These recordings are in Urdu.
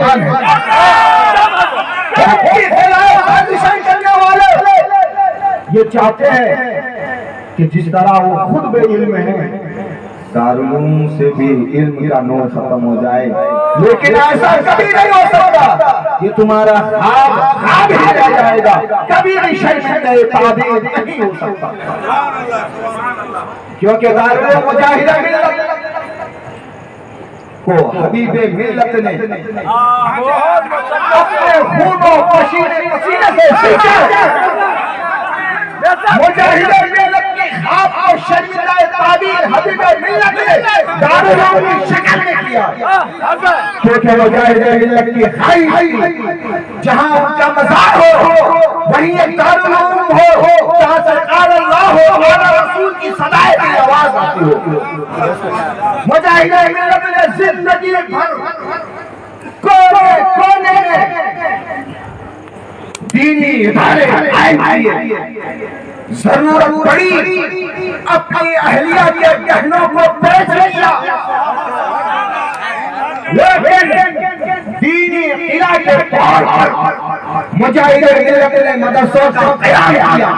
ایمان ہے۔ کرنے والے یہ چاہتے ہیں کہ جس طرح وہ خود بے علم ہیں دارالعلوم سے بھی علم کا نور ختم ہو جائے، لیکن ایسا کبھی نہیں ہو سکتا۔ یہ تمہارا خواب ہی رہ جائے گا، کبھی بھی شرمندہ تعبیر نہیں ہو سکتا، کیونکہ دارالعلوم مجاہدہ ملت کو حبیب ملت نے اپنے خون و پسینے سے سیکھا۔ مجاہدہ ملت کی خواب اور شرمندہ تعبیر حبیب ملت نے دارالعلوم کی شکل میں کیا، کیونکہ مجاہدہ ملت کی خواہش جہاں ان کا مزار ہو وہیں ایک دارالعلوم ہو جہاں سرکار اللہ ہو اور رسول کی صدائے کی آواز آتی ہو۔ مجاہدہ ملت نے زندگی بھر کونے میں دینی ادارے قائم کیے، ضرورت پڑی اپنی اہلیہ کے گہنوں کو بیچ لیا، لیکن دینی قلعہ کے طور پر مجاہدہ ملت نے مدرسوں کا قیام کیا۔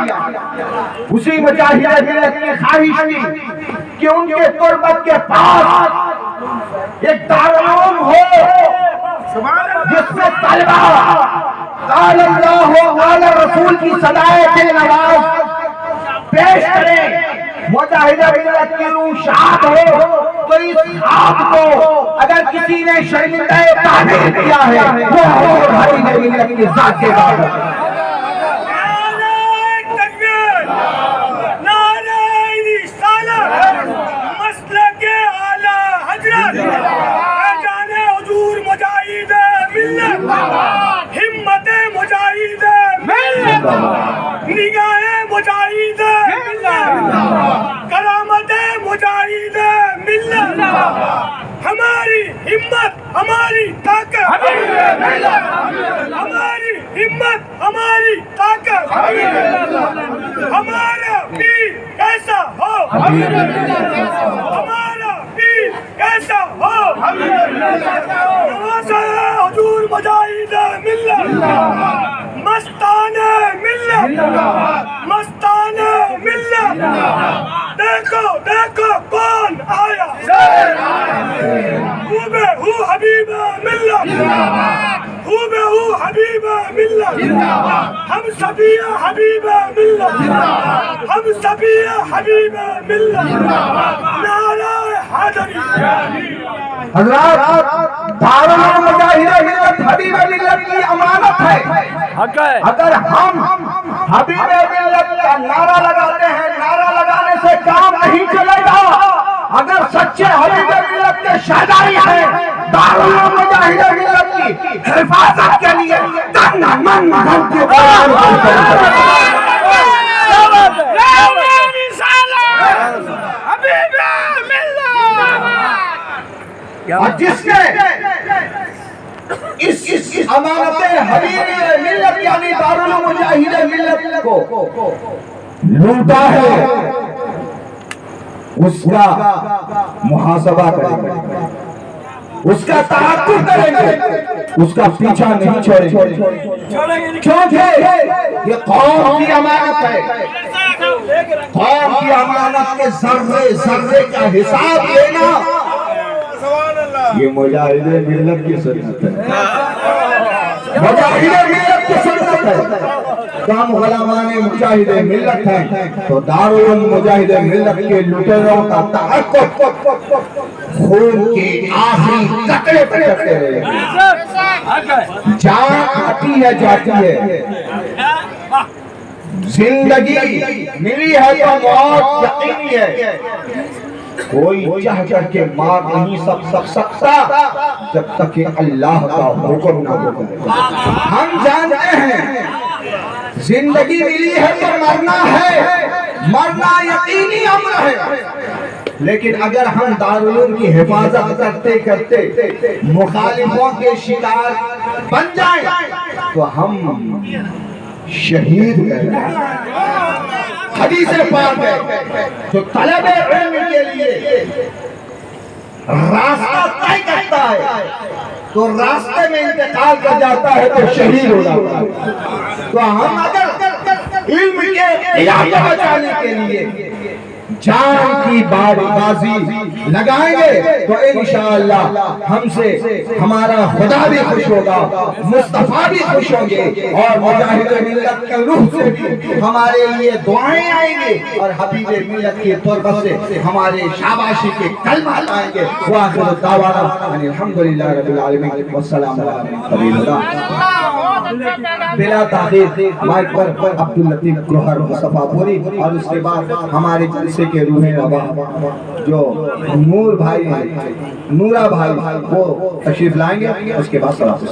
اسی مجاہدہ ملت کی خواہش تھی کہ ان کے تربت کے پاس ایک دارالعلوم ہو جس میں طلبہ قال اللہ قال رسول کی صدائے کے نواز پیش کریں، مجاہدہ ملت کی روح شاد ہو۔ تو اس خواب کو اگر کسی نے شرمندہ تعبیر کیا ہے وہ حبیب ملت کی ذات کے بعد ہے۔ ہمت مجاہد ملت، نگاہ مجاہد ملت، کرامت مجاہد ملت، ہماری ہمت ہماری طاقت، ہماری ہمت ہماری طاقت، ہمارا پیر کیسا ہو، ہمارا پیر کیسا ہو، حضور مجاہد ملت، مستانہ ملت، مستانہ ملت، دیکھو دیکھو کون آیا، ہو بے ہو حبیب ملت، ہو بے ہو حبیب ملت، ہم سبھی حبیب ملت، ہم سبھی حبیب ملت، نعرہ حیدری۔ حضرات دارالعلوم مجاہدہ ملت حبیب ملت کی امانت ہے۔ اگر ہم حبیب ملت کا نعرہ لگاتے ہیں، نعرہ لگانے سے کام نہیں چلے گا۔ اگر سچے حبیب ملت کے شہدائی ہیں دارالعلوم مجاہدہ ملت کی حفاظت کے لیے تن من دھن کی قربانی اور جس نے اس امانت حبیب ملت یعنی دارالعلوم مجاہدہ ملت کو لوٹا ہے اس کا محاسبہ کریں گے، اس کا تعاقب کریں گے، اس کا پیچھا نہیں چھوڑیں گے، کیونکہ یہ قوم کی امانت ہے۔ قوم کی امانت کے ذرے ذرے کا حساب لینا یہ مجاہدہ ملت کی سنت ہے، مجاہدہ ملت کی سنت ہے۔ کام غلامان مجاہدہ ملت ہیں تو دارالعلوم مجاہدہ ملت کے لٹیروں کا تحقق خون کی آخری قطرے پہ کرتے رہے۔ جان آتی ہے جاتی ہے، زندگی ملی ہے تو موت یقینی ہے۔ کوئی چاہ کر کے مار نہیں سکتا جب تک کہ اللہ کا حکم نہ ہو۔ ہم جانتے ہیں زندگی ملی ہے تو مرنا ہے، مرنا یقینی امر ہے، لیکن اگر ہم دارالعلوم کی حفاظت کرتے کرتے مخالفوں کے شکار بن جائیں تو ہم شہید ہیں۔ حدیث پاک ہے جو طلب علم کے لیے راستہ طے کرتا ہے تو راستے میں انتقال کر جاتا ہے تو شہید ہو جاتا ہے۔ تو ہم اگر علم کے علاقہ بچانے کے لیے جان کی بازی لگائیں گے تو انشاءاللہ ہم سے ہمارا خدا بھی خوش ہوگا، مصطفیٰ بھی خوش ہوں گے، اور مجاہد ملت کے روح سے بھی ہمارے لیے دعائیں آئیں گے، اور حبیب ملت کی تربت سے ہمارے شاباشی کے کلمات آئیں گے۔ وآخر دعوانا ان الحمدللہ رب العالمین والسلام علیکم۔ بلا تاخیر مائک پر عبداللطیف گوہر مصطفیٰ پوری، اور اس کے بعد ہمارے جلسے کے روح رواں جو نور بھائی ہیں، نورا بھائی، وہ تشریف لائیں گے، اس کے بعد صلاۃ